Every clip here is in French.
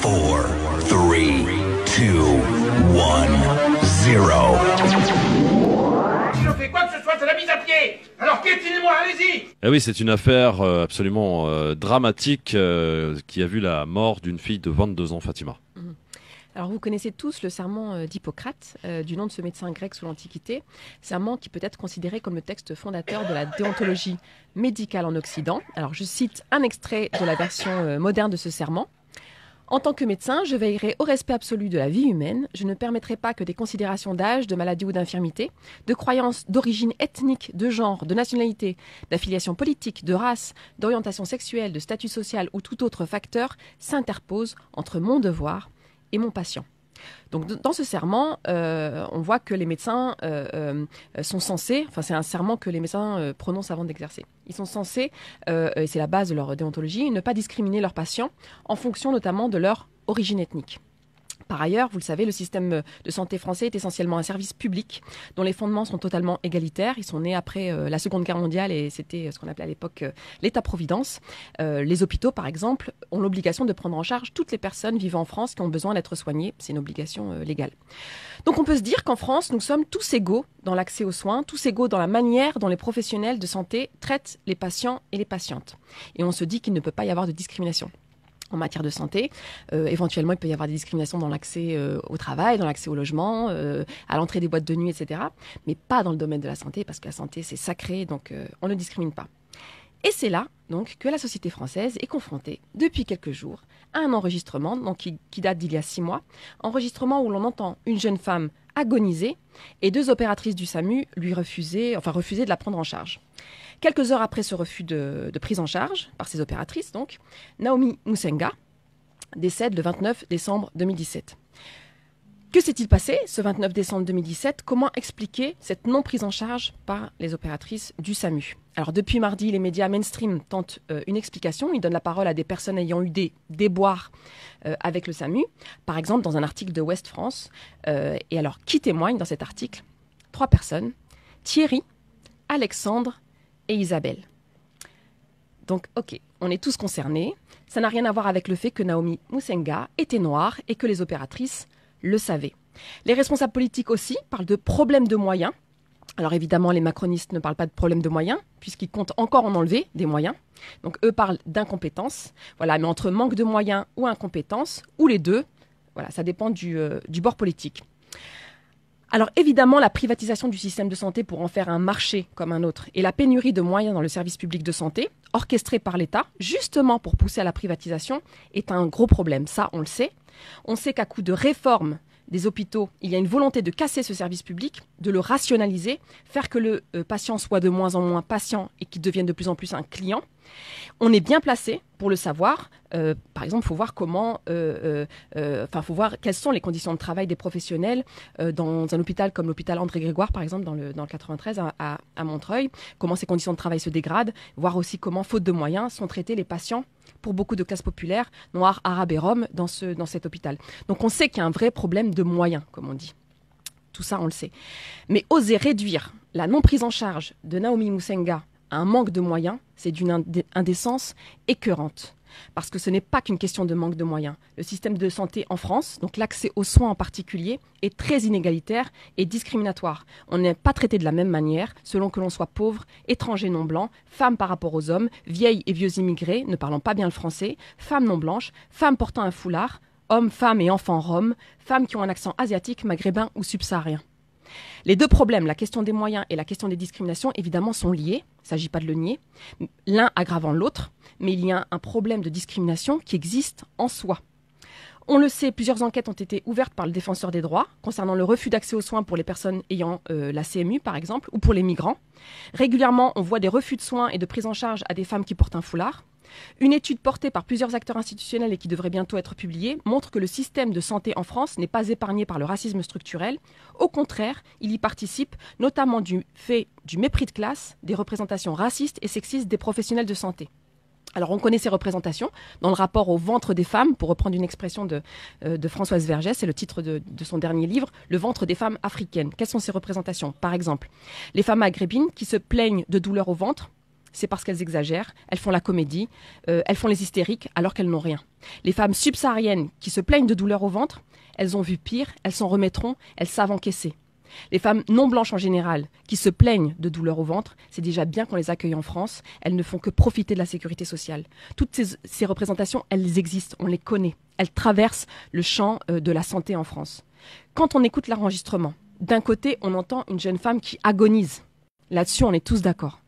4, 3, 2, 1, 0. Si je fais quoi que ce soit, c'est la mise à pied. Alors piétinez-moi, allez-y. Eh oui, c'est une affaire absolument dramatique qui a vu la mort d'une fille de 22 ans, Fatima. Alors vous connaissez tous le serment d'Hippocrate, du nom de ce médecin grec sous l'Antiquité, serment qui peut être considéré comme le texte fondateur de la déontologie médicale en Occident. Alors je cite un extrait de la version moderne de ce serment. En tant que médecin, je veillerai au respect absolu de la vie humaine. Je ne permettrai pas que des considérations d'âge, de maladie ou d'infirmité, de croyances d'origine ethnique, de genre, de nationalité, d'affiliation politique, de race, d'orientation sexuelle, de statut social ou tout autre facteur s'interposent entre mon devoir et mon patient. Donc dans ce serment, on voit que les médecins sont censés, enfin c'est un serment que les médecins prononcent avant d'exercer. Ils sont censés, et c'est la base de leur déontologie, ne pas discriminer leurs patients en fonction notamment de leur origine ethnique. Par ailleurs, vous le savez, le système de santé français est essentiellement un service public dont les fondements sont totalement égalitaires. Ils sont nés après la Seconde Guerre mondiale et c'était ce qu'on appelait à l'époque l'État-providence. Les hôpitaux, par exemple, ont l'obligation de prendre en charge toutes les personnes vivant en France qui ont besoin d'être soignées. C'est une obligation légale. Donc on peut se dire qu'en France, nous sommes tous égaux dans l'accès aux soins, tous égaux dans la manière dont les professionnels de santé traitent les patients et les patientes. Et on se dit qu'il ne peut pas y avoir de discrimination en matière de santé. Éventuellement, il peut y avoir des discriminations dans l'accès au travail, dans l'accès au logement, à l'entrée des boîtes de nuit, etc. Mais pas dans le domaine de la santé, parce que la santé, c'est sacré, donc on ne discrimine pas. Et c'est là, donc, que la société française est confrontée, depuis quelques jours, à un enregistrement donc, qui date d'il y a 6 mois, enregistrement où l'on entend une jeune femme agoniser et 2 opératrices du SAMU lui refuser de la prendre en charge. Quelques heures après ce refus de prise en charge par ces opératrices, donc, Naomi Musenga décède le 29 décembre 2017. Que s'est-il passé ce 29 décembre 2017 ? Comment expliquer cette non-prise en charge par les opératrices du SAMU ? Alors depuis mardi, les médias mainstream tentent une explication. Ils donnent la parole à des personnes ayant eu des déboires avec le SAMU. Par exemple, dans un article de Ouest France. Et alors, qui témoigne dans cet article ? 3 personnes. Thierry, Alexandre et Isabelle. Donc, ok, on est tous concernés. Ça n'a rien à voir avec le fait que Naomi Musenga était noire et que les opératrices le savaient. Les responsables politiques aussi parlent de problèmes de moyens. Alors évidemment, les macronistes ne parlent pas de problèmes de moyens, puisqu'ils comptent encore en enlever des moyens. Donc eux parlent d'incompétence. Voilà, mais entre manque de moyens ou incompétence, ou les deux, voilà, ça dépend du bord politique. Alors évidemment, la privatisation du système de santé pour en faire un marché comme un autre et la pénurie de moyens dans le service public de santé, orchestrée par l'État, justement pour pousser à la privatisation, est un gros problème. Ça, on le sait. On sait qu'à coup de réforme des hôpitaux, il y a une volonté de casser ce service public, de le rationaliser, faire que le patient soit de moins en moins patient et qu'il devienne de plus en plus un client. On est bien placé pour le savoir. Par exemple, il faut voir faut voir quelles sont les conditions de travail des professionnels dans un hôpital comme l'hôpital André Grégoire, par exemple, dans le 93 à Montreuil, comment ces conditions de travail se dégradent, voir aussi comment, faute de moyens, sont traités les patients pour beaucoup de classes populaires, noirs, arabes et roms, dans cet hôpital. Donc on sait qu'il y a un vrai problème de moyens, comme on dit. Tout ça, on le sait. Mais oser réduire la non-prise en charge de Naomi Musenga à un manque de moyens, c'est d'une indécence écœurante. Parce que ce n'est pas qu'une question de manque de moyens. Le système de santé en France, donc l'accès aux soins en particulier, est très inégalitaire et discriminatoire. On n'est pas traité de la même manière selon que l'on soit pauvre, étranger non blanc, femme par rapport aux hommes, vieilles et vieux immigrés ne parlant pas bien le français, femmes non blanches, femmes portant un foulard, hommes, femmes et enfants roms, femmes qui ont un accent asiatique, maghrébin ou subsaharien. Les 2 problèmes, la question des moyens et la question des discriminations, évidemment, sont liés. Il ne s'agit pas de le nier. L'un aggravant l'autre, mais il y a un problème de discrimination qui existe en soi. On le sait, plusieurs enquêtes ont été ouvertes par le défenseur des droits concernant le refus d'accès aux soins pour les personnes ayant la CMU, par exemple, ou pour les migrants. Régulièrement, on voit des refus de soins et de prise en charge à des femmes qui portent un foulard. Une étude portée par plusieurs acteurs institutionnels et qui devrait bientôt être publiée montre que le système de santé en France n'est pas épargné par le racisme structurel. Au contraire, il y participe, notamment du fait du mépris de classe, des représentations racistes et sexistes des professionnels de santé. Alors on connaît ces représentations dans le rapport au ventre des femmes, pour reprendre une expression de Françoise Vergès, c'est le titre de son dernier livre, Le ventre des femmes africaines. Quelles sont ces représentations ? Par exemple, les femmes maghrébines qui se plaignent de douleurs au ventre, c'est parce qu'elles exagèrent, elles font la comédie, elles font les hystériques alors qu'elles n'ont rien. Les femmes subsahariennes qui se plaignent de douleurs au ventre, elles ont vu pire, elles s'en remettront, elles savent encaisser. Les femmes non blanches en général qui se plaignent de douleurs au ventre, c'est déjà bien qu'on les accueille en France, elles ne font que profiter de la sécurité sociale. Toutes ces représentations, elles existent, on les connaît, elles traversent le champ de la santé en France. Quand on écoute l'enregistrement, d'un côté, on entend une jeune femme qui agonise. Là-dessus, on est tous d'accord.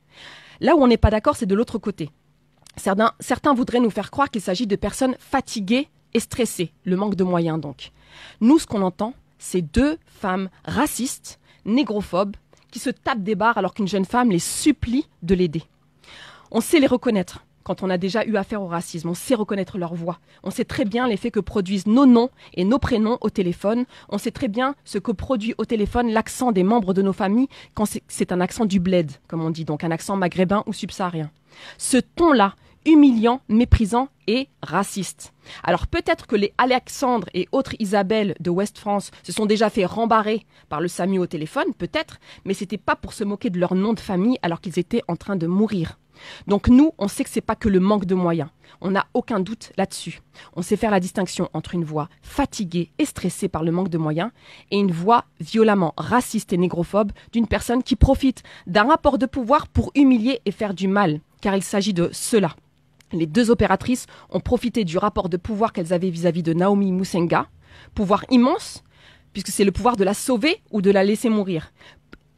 Là où on n'est pas d'accord, c'est de l'autre côté. Certains voudraient nous faire croire qu'il s'agit de personnes fatiguées et stressées, le manque de moyens donc. Nous, ce qu'on entend, c'est 2 femmes racistes, négrophobes, qui se tapent des barres alors qu'une jeune femme les supplie de l'aider. On sait les reconnaître quand on a déjà eu affaire au racisme. On sait reconnaître leur voix. On sait très bien l'effet que produisent nos noms et nos prénoms au téléphone. On sait très bien ce que produit au téléphone l'accent des membres de nos familles quand c'est un accent du bled, comme on dit, donc un accent maghrébin ou subsaharien. Ce ton-là, humiliant, méprisant et raciste. Alors peut-être que les Alexandre et autres Isabelle de Ouest France se sont déjà fait rembarrer par le SAMU au téléphone, peut-être, mais c'était pas pour se moquer de leur nom de famille alors qu'ils étaient en train de mourir. Donc nous, on sait que c'est pas que le manque de moyens. On n'a aucun doute là-dessus. On sait faire la distinction entre une voix fatiguée et stressée par le manque de moyens et une voix violemment raciste et négrophobe d'une personne qui profite d'un rapport de pouvoir pour humilier et faire du mal, car il s'agit de cela. Les 2 opératrices ont profité du rapport de pouvoir qu'elles avaient vis-à-vis de Naomi Musenga, pouvoir immense, puisque c'est le pouvoir de la sauver ou de la laisser mourir.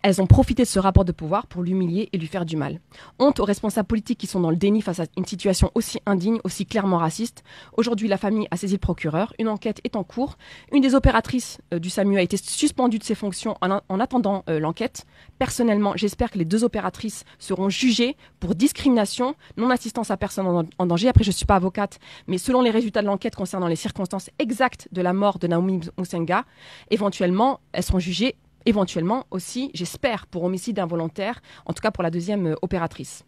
Elles ont profité de ce rapport de pouvoir pour l'humilier et lui faire du mal. Honte aux responsables politiques qui sont dans le déni face à une situation aussi indigne, aussi clairement raciste. Aujourd'hui, la famille a saisi le procureur. Une enquête est en cours. Une des opératrices du SAMU a été suspendue de ses fonctions en attendant l'enquête. Personnellement, j'espère que les 2 opératrices seront jugées pour discrimination, non-assistance à personne en danger. Après, je ne suis pas avocate, mais selon les résultats de l'enquête concernant les circonstances exactes de la mort de Naomi Musenga, éventuellement, elles seront jugées éventuellement aussi, j'espère, pour homicide involontaire, en tout cas pour la 2e opératrice.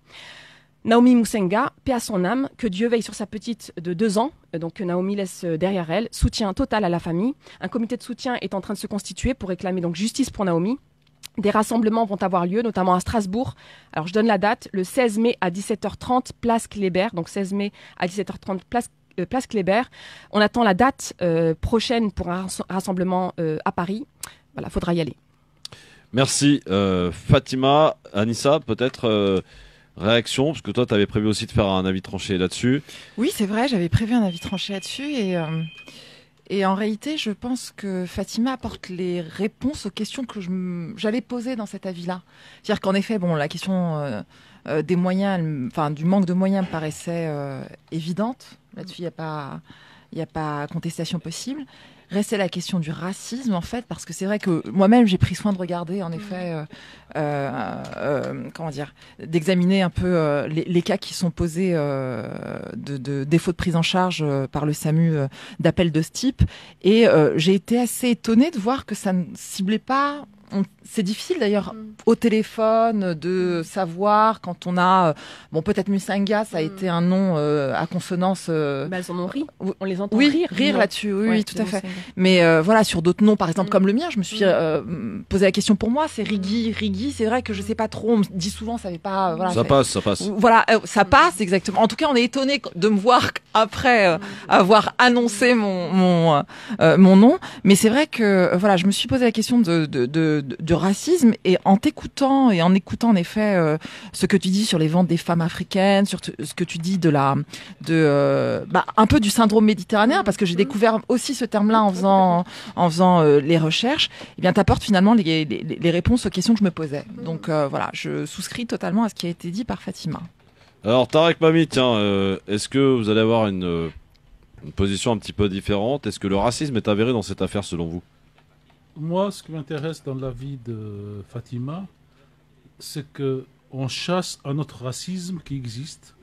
Naomi Musenga, paix à son âme, que Dieu veille sur sa petite de 2 ans, donc que Naomi laisse derrière elle, soutien total à la famille. Un comité de soutien est en train de se constituer pour réclamer donc justice pour Naomi. Des rassemblements vont avoir lieu, notamment à Strasbourg. Alors je donne la date, le 16 mai à 17h30, place Kléber, donc 16 mai à 17h30, place Kléber. On attend la date prochaine pour un rassemblement à Paris. Voilà, faudra y aller. Merci Fatima. Anissa, peut-être réaction, parce que toi tu avais prévu aussi de faire un avis tranché là-dessus. Oui, c'est vrai, j'avais prévu un avis tranché là-dessus et en réalité, je pense que Fatima apporte les réponses aux questions que j'allais poser dans cet avis-là. C'est-à-dire qu'en effet, bon, la question des moyens, enfin du manque de moyens me paraissait évidente. Là-dessus, il n'y a pas contestation possible. Restait la question du racisme, en fait, parce que c'est vrai que moi-même, j'ai pris soin de regarder, en effet, d'examiner un peu les cas qui sont posés de défaut de prise en charge par le SAMU d'appels de ce type. Et j'ai été assez étonnée de voir que ça ne ciblait pas... C'est difficile d'ailleurs au téléphone de savoir quand on a peut-être Musenga, ça a été un nom à consonance. Elles en ont ri. On les entend rire là-dessus. Oui, tout à fait. Mais voilà, sur d'autres noms, par exemple comme le mien, je me suis posé la question pour moi. C'est Rigui. C'est vrai que je sais pas trop. On me dit souvent, ça fait pas. Voilà, ça passe. Voilà, ça passe exactement. En tout cas, on est étonné de me voir après avoir annoncé mon nom. Mais c'est vrai que voilà, je me suis posé la question de racisme et en t'écoutant et en écoutant en effet ce que tu dis sur les ventes des femmes africaines, sur ce que tu dis un peu du syndrome méditerranéen, parce que j'ai découvert aussi ce terme-là en faisant les recherches. Et bien, t'apportes finalement les réponses aux questions que je me posais. Donc voilà, je souscris totalement à ce qui a été dit par Fatima. Alors Tarek Mami, tiens, est-ce que vous allez avoir une position un petit peu différente? Est-ce que le racisme est avéré dans cette affaire selon vous? Moi, ce qui m'intéresse dans la vie de Fatima, c'est qu'on chasse un autre racisme qui existe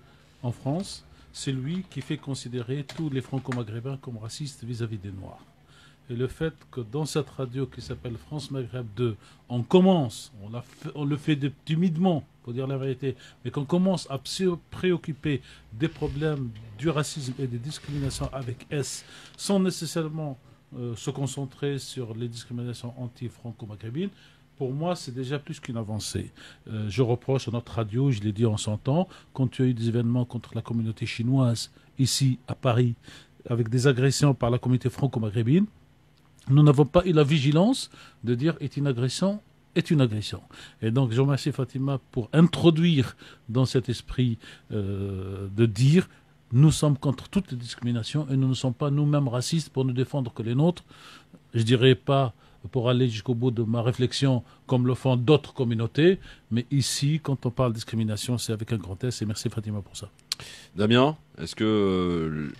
en France, celui qui fait considérer tous les franco-maghrébins comme racistes vis-à-vis des Noirs. Et le fait que dans cette radio qui s'appelle France Maghreb 2, on le fait timidement, pour dire la vérité, mais qu'on commence à se préoccuper des problèmes du racisme et des discriminations avec S, sans nécessairement se concentrer sur les discriminations anti-franco-maghrébines, Pour moi, c'est déjà plus qu'une avancée. Je reproche à notre radio, je l'ai dit en son temps, quand il y a eu des événements contre la communauté chinoise, ici, à Paris, avec des agressions par la communauté franco-maghrébine, nous n'avons pas eu la vigilance de dire est une agression. Et donc, je remercie Fatima pour introduire dans cet esprit de dire nous sommes contre toutes les discriminations et nous ne sommes pas nous-mêmes racistes pour ne défendre que les nôtres. Je dirais pas pour aller jusqu'au bout de ma réflexion comme le font d'autres communautés, mais ici, quand on parle de discrimination, c'est avec un grand S et merci Fatima pour ça. Damien, est-ce que